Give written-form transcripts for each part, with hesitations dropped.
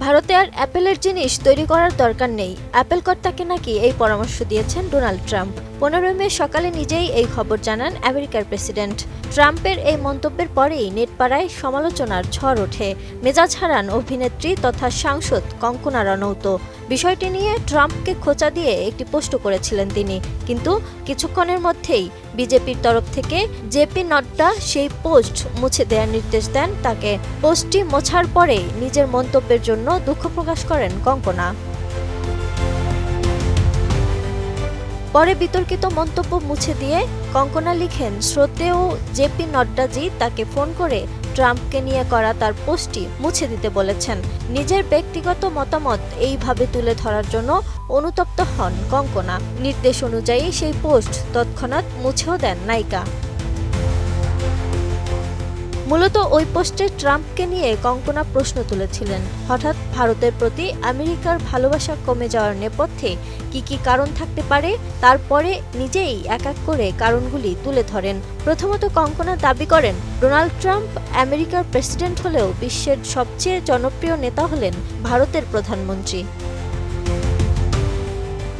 ভারতে আর অ্যাপেলের জিনিস তৈরি করার দরকার নেই, অ্যাপেল কর্তাকে নাকি এই পরামর্শ দিয়েছেন ডোনাল্ড ট্রাম্প। 15 মে সকালে নিজেই এই খবর জানান আমেরিকার প্রেসিডেন্ট। ট্রাম্পের এই মন্তব্যের পরেই নেটপাড়ায় সমালোচনার ঝড় ওঠে। মেজাজ হারান অভিনেত্রী তথা সাংসদ কঙ্কনা রনৌত। বিষয়টি নিয়ে ট্রাম্পকে খোঁচা দিয়ে একটি পোস্ট করেছিলেন তিনি, কিন্তু কিছুক্ষণের মধ্যেই বিজেপির তরফ থেকে জেপি নাড্ডা সেই পোস্ট মুছে দেওয়ার নির্দেশ দেন তাকে। পোস্টটি মোছার পরে নিজের মন্তব্যের জন্য দুঃখ প্রকাশ করেন কঙ্কনা। পরে বিতর্কিত মন্তব্য মুছে দিয়ে কঙ্কনা লিখেন, শ্রদ্ধেয় জেপি নাড্ডাজি তাকে ফোন করে ট্রাম্পকে নিয়ে করা তার পোস্টটি মুছে দিতে বলেছেন। নিজের ব্যক্তিগত মতামত এইভাবে তুলে ধরার জন্য অনুতপ্ত হন কঙ্কনা। নির্দেশ অনুযায়ী সেই পোস্ট তৎক্ষণাৎ মুছেও দেন নায়িকা। মূলত ওই পোস্টে ট্রাম্পকে নিয়ে কঙ্কনা প্রশ্ন তুলেছিলেন, হঠাৎ ভারতের প্রতি আমেরিকার ভালোবাসা কমে যাওয়ার নেপথ্যে কি কারণ থাকতে পারে। তারপরে নিজেই এক এক করে কারণগুলি তুলে ধরেন। প্রথমত কঙ্কনা দাবি করেন, ডোনাল্ড ট্রাম্প আমেরিকার প্রেসিডেন্ট হলেও বিশ্বের সবচেয়ে জনপ্রিয় নেতা হলেন ভারতের প্রধানমন্ত্রী।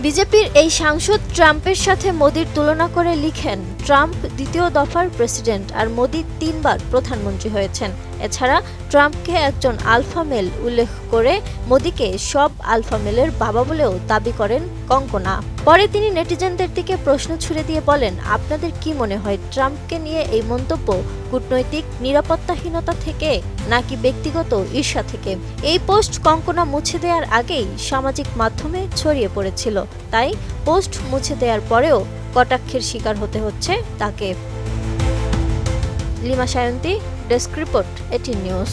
বিজেপির এই সাংসদ ট্রাম্পের সাথে মোদির তুলনা করে লিখেন, ট্রাম্প দ্বিতীয় দফার প্রেসিডেন্ট আর মোদি 3 বার প্রধানমন্ত্রী হয়েছেন। এছাড়া ট্রাম্পকে একজন আলফা মেল উল্লেখ করে মোদিকে সব আলফা মেলের বাবা বলেও দাবি করেন কঙ্কনা। পরে তিনি নেটিজেনদের দিকে প্রশ্ন ছুড়ে দিয়ে বলেন, আপনাদের কি মনে হয় ট্রাম্পকে নিয়ে এই মন্তব্য কূটনৈতিক নিরাপত্তাহীনতা থেকে নাকি ব্যক্তিগত ঈর্ষা থেকে? এই পোস্ট কঙ্কনা মুছে দেওয়ার আগেই সামাজিক মাধ্যমে ছড়িয়ে পড়েছিল, তাই পোস্ট মুছে দেওয়ার পরেও কটাক্ষের শিকার হতে হচ্ছে তাকে। Lima Sayanti, desk report, 18 news.